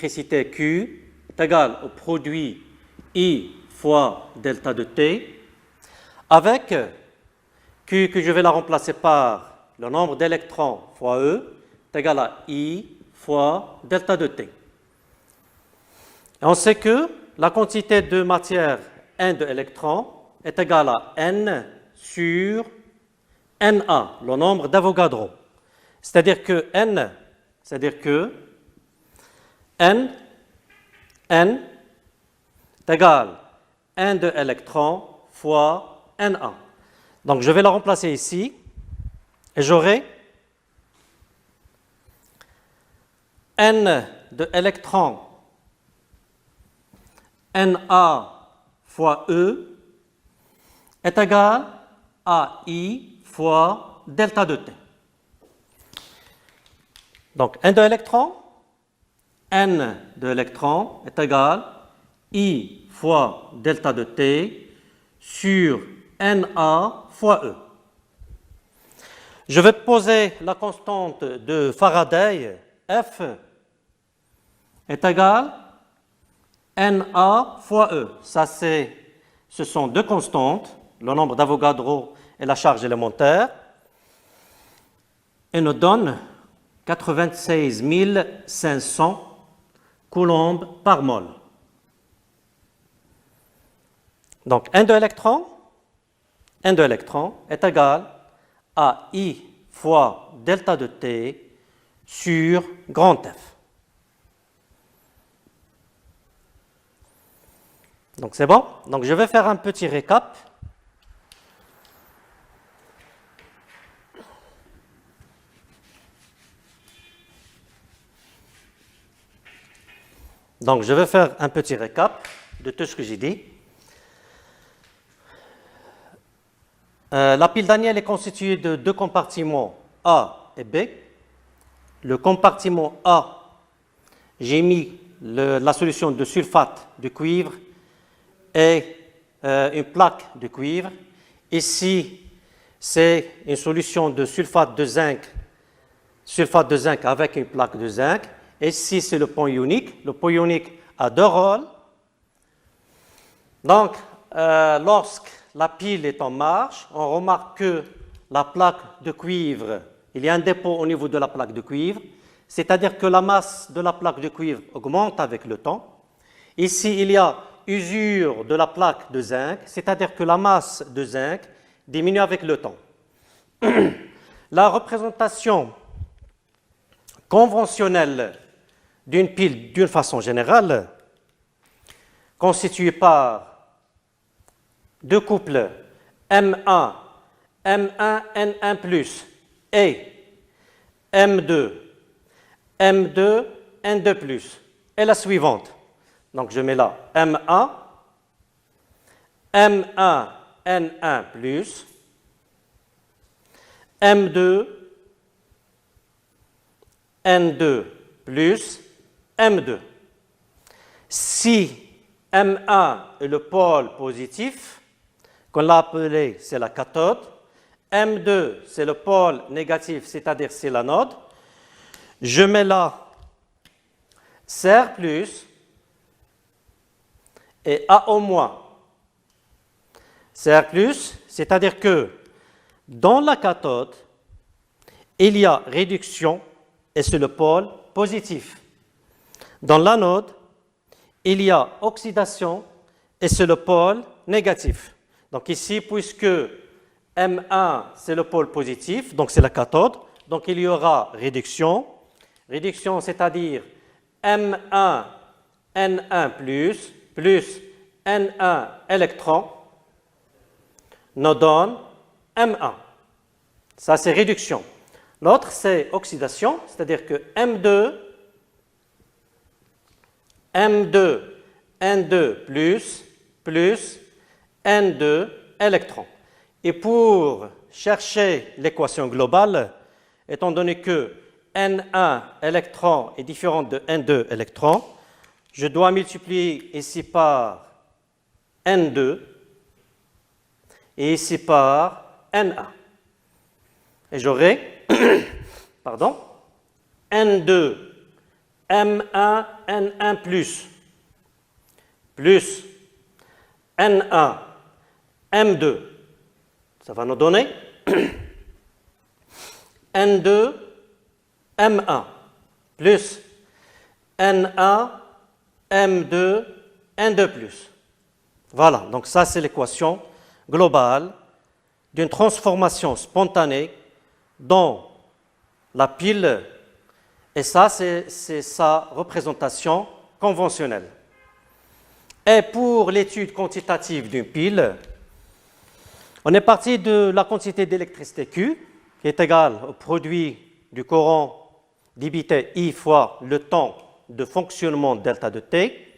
d'électricité Q est égal au produit I fois delta de T, avec Q que je vais la remplacer par le nombre d'électrons fois E est égal à I fois delta de T. Et on sait que la quantité de matière N de électrons est égale à N sur Na, le nombre d'Avogadro. C'est-à-dire que N est égal à N de électrons fois Na. Donc je vais la remplacer ici et j'aurai N de électrons Na fois E est égal à I fois delta de T. Donc N de électrons est égal à I fois delta de T sur Na fois E. Je vais poser la constante de Faraday, F est égal à Na fois E. Ce sont deux constantes, le nombre d'Avogadro et la charge élémentaire, et nous donnent 96 500 coulombs par mol. Donc, N de électrons est égal à I fois delta de T sur grand F. Donc, c'est bon? Donc, je vais faire un petit récap. Donc, je vais faire un petit récap de tout ce que j'ai dit. La pile Daniel est constituée de deux compartiments A et B. Le compartiment A, j'ai mis la solution de sulfate de cuivre et une plaque de cuivre. Ici, c'est une solution de sulfate de zinc avec une plaque de zinc. Ici, c'est le point ionique. Le point ionique a deux rôles. Donc, lorsque la pile est en marche, on remarque que la plaque de cuivre, il y a un dépôt au niveau de la plaque de cuivre, c'est-à-dire que la masse de la plaque de cuivre augmente avec le temps. Ici, il y a usure de la plaque de zinc, c'est-à-dire que la masse de zinc diminue avec le temps. La représentation conventionnelle d'une pile, d'une façon générale, constituée par deux couples M1, N1 et M2, N2 est la suivante. Donc je mets là M1, N1 M2, N2 M2. Si M1 est le pôle positif, qu'on l'a appelé, c'est la cathode. M2, c'est le pôle négatif, c'est-à-dire c'est l'anode. Je mets là Cr+, et AO-. Cr+, c'est-à-dire que dans la cathode, il y a réduction, et c'est le pôle positif. Dans l'anode, il y a oxydation, et c'est le pôle négatif. Donc ici, puisque M1, c'est le pôle positif, donc c'est la cathode, donc il y aura réduction. Réduction, c'est-à-dire M1, N1 plus N1 électron nous donne M1. Ça, c'est réduction. L'autre, c'est oxydation, c'est-à-dire que M2, N2 plus N2 électrons. Et pour chercher l'équation globale, étant donné que N1 électron est différent de N2 électron, je dois multiplier ici par N2 et ici par Na. Et j'aurai N2 M1 N1 plus N1 M2, ça va nous donner N2 M1 plus N1 M2 N2 plus. Voilà, donc ça c'est l'équation globale d'une transformation spontanée dans la pile, et ça c'est sa représentation conventionnelle. Et pour l'étude quantitative d'une pile, on est parti de la quantité d'électricité Q, qui est égale au produit du courant débité I fois le temps de fonctionnement delta de T.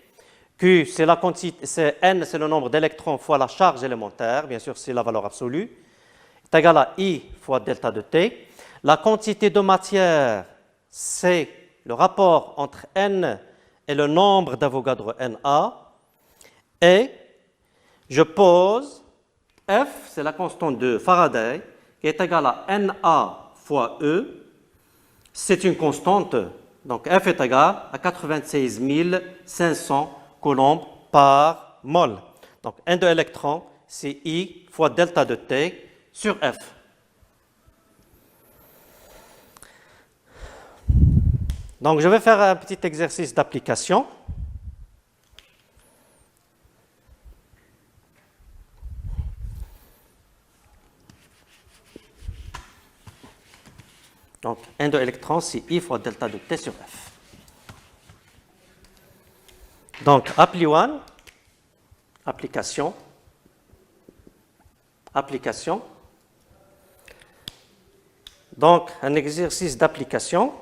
Q, c'est la quantité, N, c'est le nombre d'électrons fois la charge élémentaire, bien sûr, c'est la valeur absolue, est égal à I fois delta de T. La quantité de matière, c'est le rapport entre N et le nombre d'Avogadro NA. Et je pose F, c'est la constante de Faraday, qui est égale à Na fois E. C'est une constante, donc F est égal à 96 500 coulombs par mol. Donc N de électrons, c'est I fois delta de T sur F. Donc je vais faire un petit exercice d'application. Donc, N de électrons, c'est I fois delta de T sur F. Donc, appli 1, application. Donc, un exercice d'application.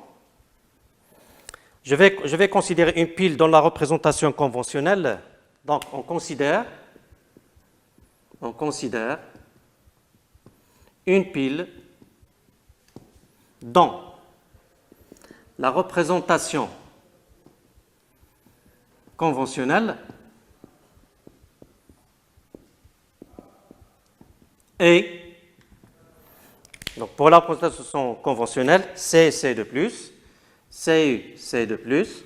Je vais considérer une pile dans la représentation conventionnelle. Donc, on considère une pile dans la représentation conventionnelle et donc pour la représentation conventionnelle, C de plus, CU, C de plus,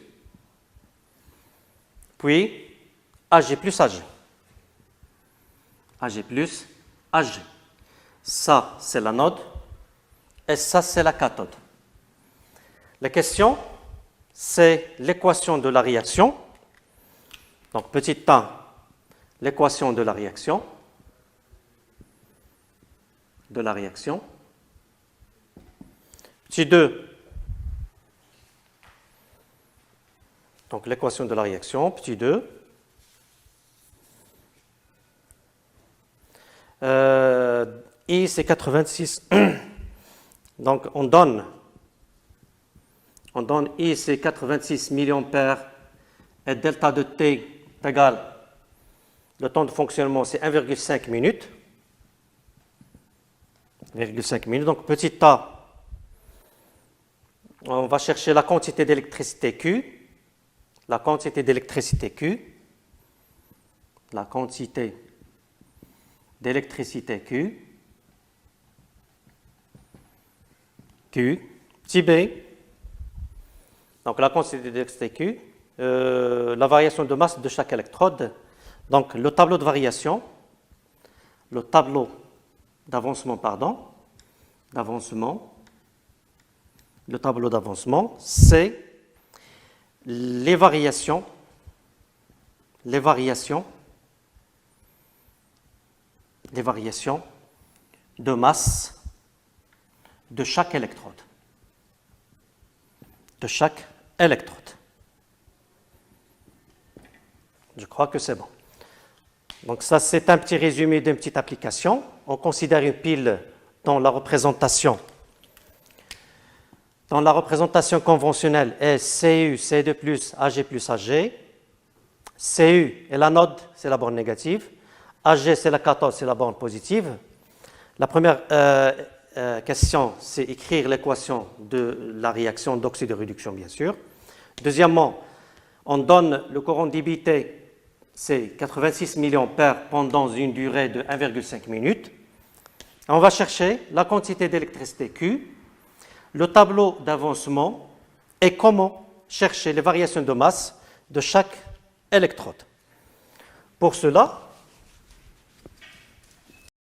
puis AG plus AG. AG plus AG. Ça, c'est l'anode. Et ça, c'est la cathode. La question, c'est l'équation de la réaction. Donc, petit a, l'équation de la réaction. Petit 2, donc l'équation de la réaction. Petit 2. I, c'est 86. Donc, on donne I, c'est 86 milliampères et delta de T est égal, le temps de fonctionnement, c'est 1,5 minutes. 1,5 minutes. Donc, petit a, on va chercher la quantité d'électricité Q. La quantité d'électricité Q. Petit b, donc la quantité d'électricité Q, la variation de masse de chaque électrode, donc le tableau de variation, le tableau d'avancement, le tableau d'avancement, c'est les variations de masse de chaque électrode. Je crois que c'est bon. Donc ça, c'est un petit résumé d'une petite application. On considère une pile dans la représentation conventionnelle est CU, C2 plus, AG plus AG. CU est l'anode, c'est la borne négative. AG, c'est la cathode, c'est la borne positive. La première question, c'est écrire l'équation de la réaction d'oxyde de réduction, bien sûr. Deuxièmement, on donne le courant débité, c'est 86 milliampères pendant une durée de 1,5 minutes. On va chercher la quantité d'électricité Q, le tableau d'avancement et comment chercher les variations de masse de chaque électrode. Pour cela,